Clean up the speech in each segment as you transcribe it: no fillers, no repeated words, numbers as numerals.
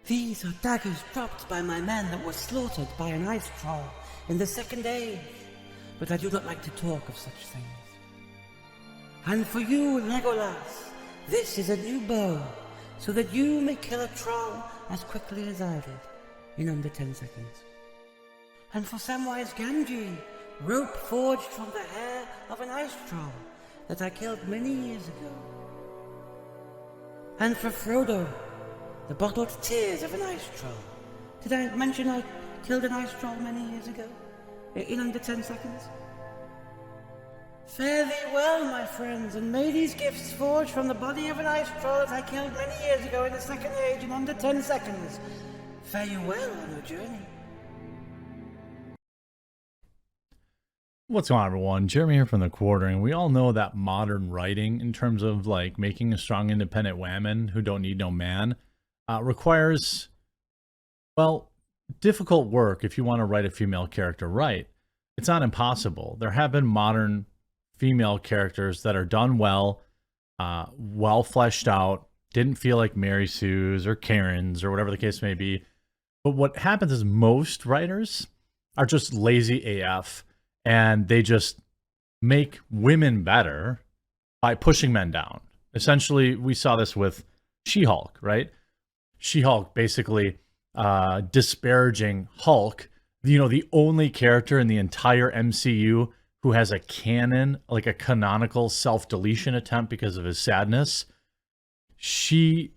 These are daggers dropped by my men that were slaughtered by an ice troll in the second age, but I do not like to talk of such things. And for you, Legolas, this is a new bow, so that you may kill a troll as quickly as I did, in under 10 seconds. And for Samwise Gamgee, rope forged from the hair of an ice troll that I killed many years ago. And for Frodo, the bottled tears of an ice troll. Did I mention I killed an ice troll many years ago, in under 10 seconds? Fare thee well, my friends, and may these gifts forged from the body of an ice troll that I killed many years ago in the second age in under 10 seconds fare you well on your journey. What's going on, everyone? Jeremy here from The Quartering. We all know that modern writing, in terms of like making a strong independent woman who don't need no man, requires, well, difficult work if you want to write a female character right. It's not impossible. There have been modern female characters that are done well, well fleshed out, didn't feel like Mary Sue's or Karen's or whatever the case may be. But what happens is most writers are just lazy AF, and they just make women better by pushing men down. Essentially, we saw this with She-Hulk, right? She-Hulk basically disparaging Hulk, you know, the only character in the entire MCU who has a canon, like a canonical self-deletion attempt because of his sadness. She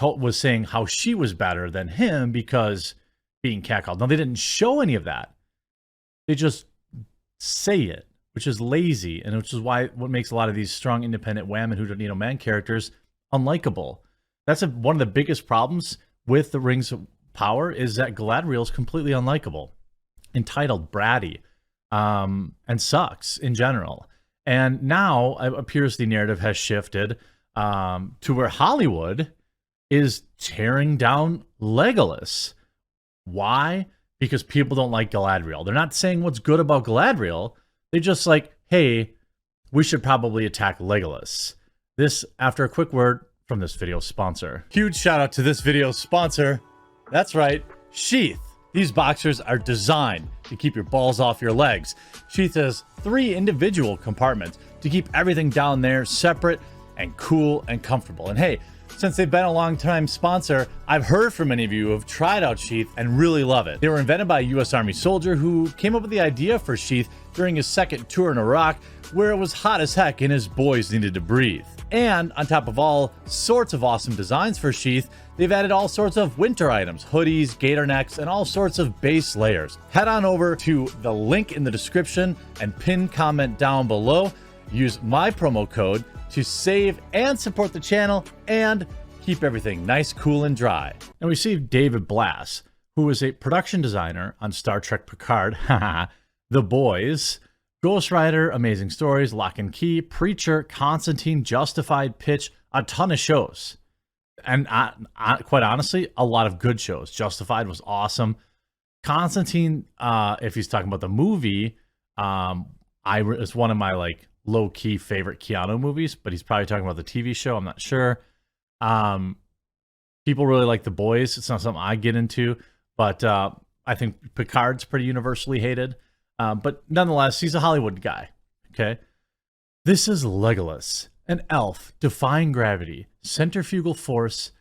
was saying how she was better than him because being catcalled. Now, they didn't show any of that. They just say it, which is lazy, and which is what makes a lot of these strong independent women who don't need no man characters unlikable. That's one of the biggest problems with the Rings of Power, is that Galadriel is completely unlikable, entitled, bratty, and sucks in general. And now it appears the narrative has shifted to where Hollywood is tearing down Legolas. Why? Because people don't like Galadriel. They're not saying what's good about Galadriel. They just like, hey, we should probably attack Legolas. This after a quick word from this video's sponsor. Huge shout out to this video's sponsor. That's right, Sheath. These boxers are designed to keep your balls off your legs. Sheath has 3 individual compartments to keep everything down there separate and cool and comfortable. And hey, since they've been a long-time sponsor, I've heard from many of you who have tried out Sheath and really love it. They were invented by a U.S. Army soldier who came up with the idea for Sheath during his second tour in Iraq, where it was hot as heck and his boys needed to breathe. And on top of all sorts of awesome designs for Sheath, they've added all sorts of winter items, hoodies, gator necks, and all sorts of base layers. Head on over to the link in the description and pinned comment down below. Use my promo code to save and support the channel and keep everything nice, cool, and dry. And we see David Blass, who is a production designer on Star Trek Picard, The Boys, Ghost Rider, Amazing Stories, Lock and Key, Preacher, Constantine, Justified, Pitch, a ton of shows. And quite honestly, a lot of good shows. Justified was awesome. Constantine, if he's talking about the movie, it's one of my like low-key favorite Keanu movies, but he's probably talking about the TV show. I'm not sure. People really like The Boys. It's not something I get into, but I think Picard's pretty universally hated. But nonetheless, he's a Hollywood guy. Okay, this is Legolas, an elf defying gravity, centrifugal force,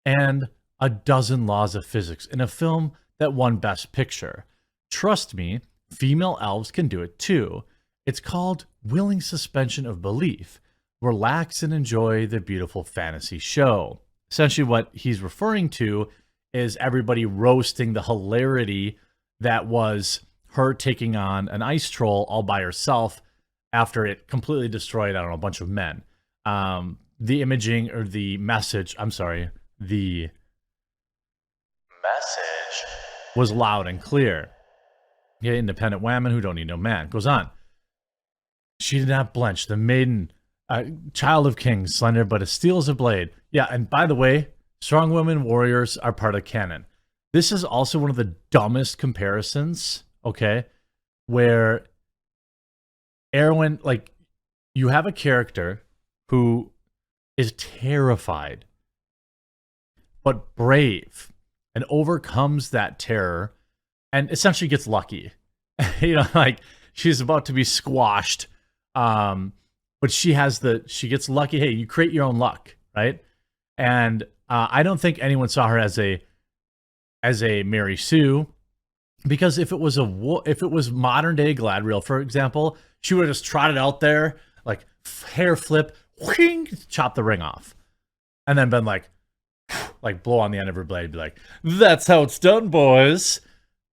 and a dozen laws of physics in a film that won Best Picture. Trust me, female elves can do it too. It's called Willing Suspension of Belief. Relax and enjoy the beautiful fantasy show. Essentially what he's referring to is everybody roasting the hilarity that was her taking on an ice troll all by herself after it completely destroyed, I don't know, a bunch of men. The imaging or the message, the message was loud and clear. Yeah, independent women who don't need no man. Goes on. She did not blench. The maiden, child of kings, slender but as steel as a blade. Yeah, and by the way, strong women warriors are part of canon. This is also one of the dumbest comparisons, okay, where Erwin, like, you have a character who is terrified but brave and overcomes that terror and essentially gets lucky. You know, like she's about to be squashed. But she gets lucky. Hey, you create your own luck, right? And I don't think anyone saw her as a Mary Sue, because if it was modern day Galadriel, for example, she would have just trotted out there, like hair flip, whing, chop the ring off, and then been like blow on the end of her blade, be like, "That's how it's done, boys."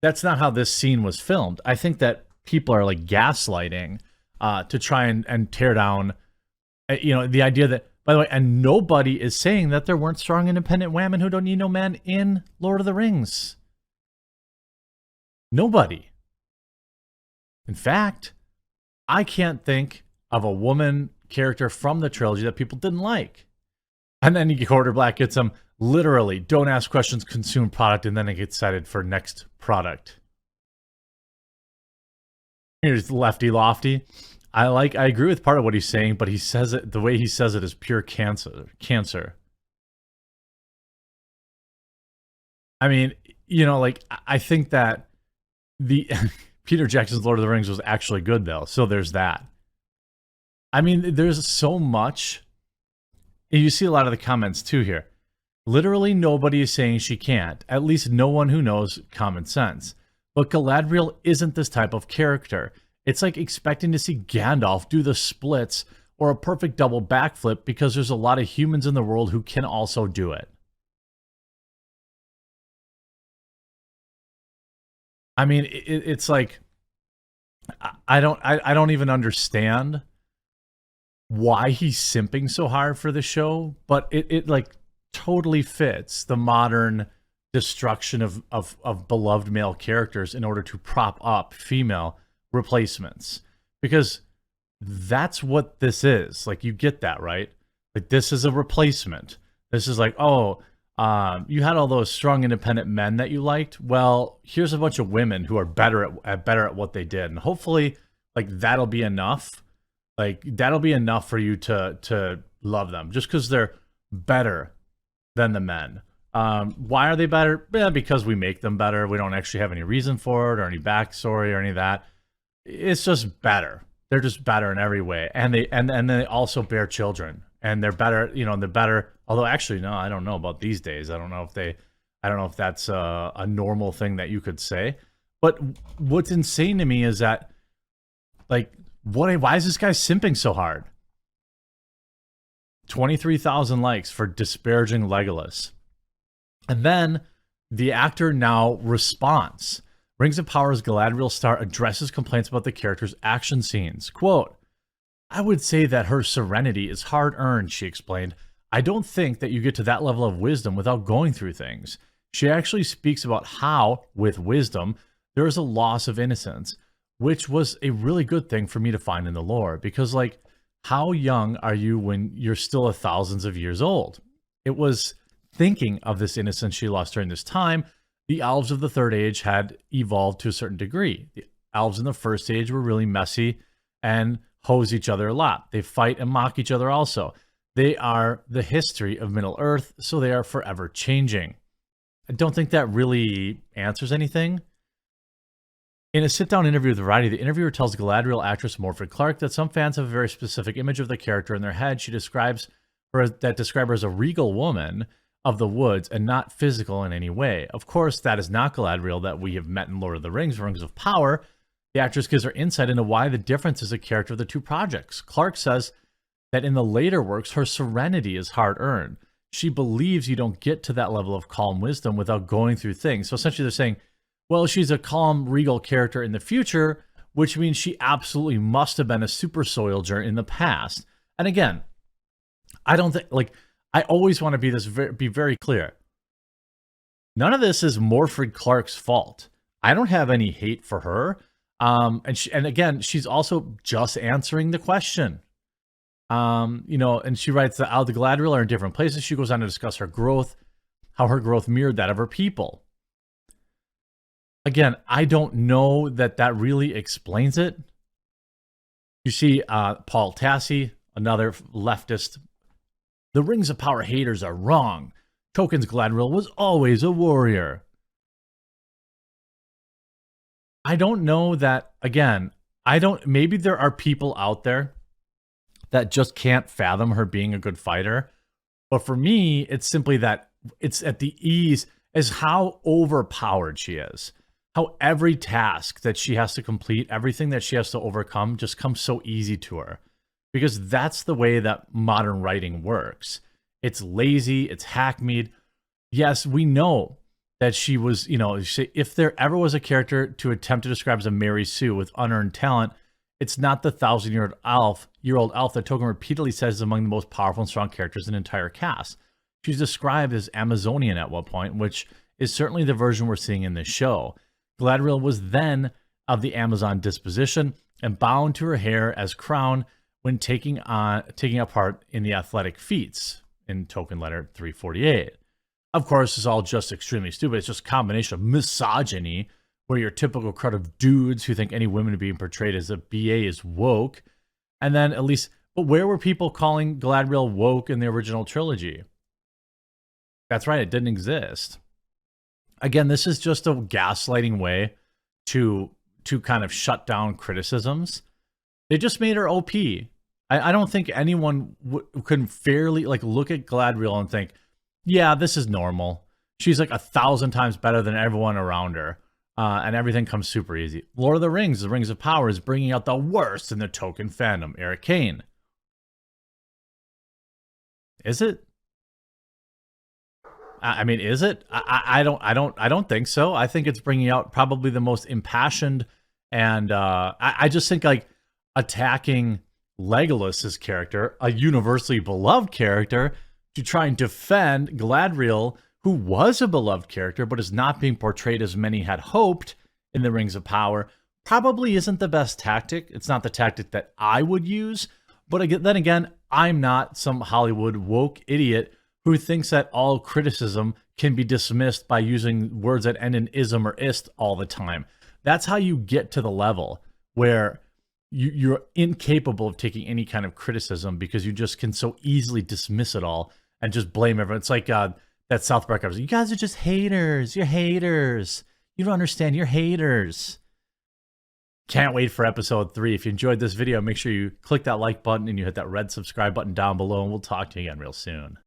That's not how this scene was filmed. I think that people are like gaslighting to try and tear down, the idea that, by the way, and nobody is saying that there weren't strong, independent women who don't need no man in Lord of the Rings. Nobody. In fact, I can't think of a woman character from the trilogy that people didn't like. And then Quarter Black gets them literally don't ask questions, consume product, and then it gets cited for next product. Here's Lefty Lofty. I agree with part of what he's saying, but he says it, the way he says it is pure cancer. I mean, I think that the Peter Jackson's Lord of the Rings was actually good, though. So there's that. I mean, there's so much. You see a lot of the comments too here. Literally nobody is saying she can't. At least no one who knows common sense. But Galadriel isn't this type of character. It's like expecting to see Gandalf do the splits or a perfect double backflip because there's a lot of humans in the world who can also do it. I mean, it's like I don't even understand why he's simping so hard for the show, but it like totally fits the modern destruction of beloved male characters in order to prop up female replacements, because that's what this is. Like, you get that, right? Like, this is a replacement. This is like, you had all those strong independent men that you liked. Well, here's a bunch of women who are better at what they did, and hopefully, like, that'll be enough. Like, that'll be enough for you to love them, just because they're better than the men. Why are they better? Yeah, because we make them better. We don't actually have any reason for it or any backstory or any of that. It's just better. They're just better in every way, and they also bear children, and they're better. They're better. Although, actually, no, I don't know about these days. I don't know if that's a normal thing that you could say. But what's insane to me is that, like, why is this guy simping so hard? 23,000 likes for disparaging Legolas. And then the actor now responds. Rings of Power's Galadriel star addresses complaints about the character's action scenes. Quote, "I would say that her serenity is hard-earned," she explained. "I don't think that you get to that level of wisdom without going through things." She actually speaks about how, with wisdom, there is a loss of innocence, which was a really good thing for me to find in the lore. Because, like, how young are you when you're still thousands of years old? It was thinking of this innocence she lost during this time. The elves of the Third Age had evolved to a certain degree. The elves in the First Age were really messy and hose each other a lot. They fight and mock each other also. They are the history of Middle Earth, so they are forever changing. I don't think that really answers anything. In a sit-down interview with Variety, the interviewer tells Galadriel actress Morfydd Clark that some fans have a very specific image of the character in their head. She describes her as a regal woman of the woods and not physical in any way. Of course, that is not Galadriel that we have met in Lord of the Rings, Rings of Power. The actress gives her insight into why the difference is a character of the two projects. Clark says that in the later works, her serenity is hard-earned. She believes you don't get to that level of calm wisdom without going through things. So essentially they're saying, well, she's a calm, regal character in the future, which means she absolutely must have been a super soldier in the past. And again, I don't think, like, I always want to be very clear. None of this is Morfydd Clark's fault. I don't have any hate for her. And again, she's also just answering the question. And she writes that the Galadriel are in different places. She goes on to discuss her growth, how her growth mirrored that of her people. Again, I don't know that really explains it. You see Paul Tassi, another leftist. The Rings of Power haters are wrong. Tolkien's Galadriel was always a warrior. I don't know that, again, maybe there are people out there that just can't fathom her being a good fighter. But for me, it's simply that it's at the ease as how overpowered she is. How every task that she has to complete, everything that she has to overcome just comes so easy to her. Because that's the way that modern writing works. It's lazy, it's hackneyed. Yes, we know that she was, if there ever was a character to attempt to describe as a Mary Sue with unearned talent, it's not the 1,000-year-old elf that Tolkien repeatedly says is among the most powerful and strong characters in the entire cast. She's described as Amazonian at one point, which is certainly the version we're seeing in this show. Galadriel was then of the Amazon disposition and bound to her hair as crown when taking a part in the athletic feats in Token Letter 348. Of course, it's all just extremely stupid. It's just a combination of misogyny, where your typical crowd of dudes who think any women being portrayed as a BA is woke. And then but where were people calling Galadriel woke in the original trilogy? That's right, it didn't exist. Again, this is just a gaslighting way to kind of shut down criticisms. They just made her OP. I don't think anyone could fairly look at Galadriel and think, yeah, this is normal. She's 1,000 times better than everyone around her. And everything comes super easy. Lord of the Rings of Power is bringing out the worst in the Tolkien fandom. Eric Kane. Is it? I mean, is it? I don't think so. I think it's bringing out probably the most impassioned, and I just think attacking Legolas's character, a universally beloved character, to try and defend Galadriel, who was a beloved character but is not being portrayed as many had hoped in the Rings of Power, probably isn't the best tactic. It's not the tactic that I would use. But then again, I'm not some Hollywood woke idiot who thinks that all criticism can be dismissed by using words that end in ism or ist all the time. That's how you get to the level where you're incapable of taking any kind of criticism because you just can so easily dismiss it all and just blame everyone. It's like that South Park episode. You guys are just haters. You're haters. You don't understand. You're haters. Can't wait for episode 3. If you enjoyed this video, make sure you click that like button and you hit that red subscribe button down below, and we'll talk to you again real soon.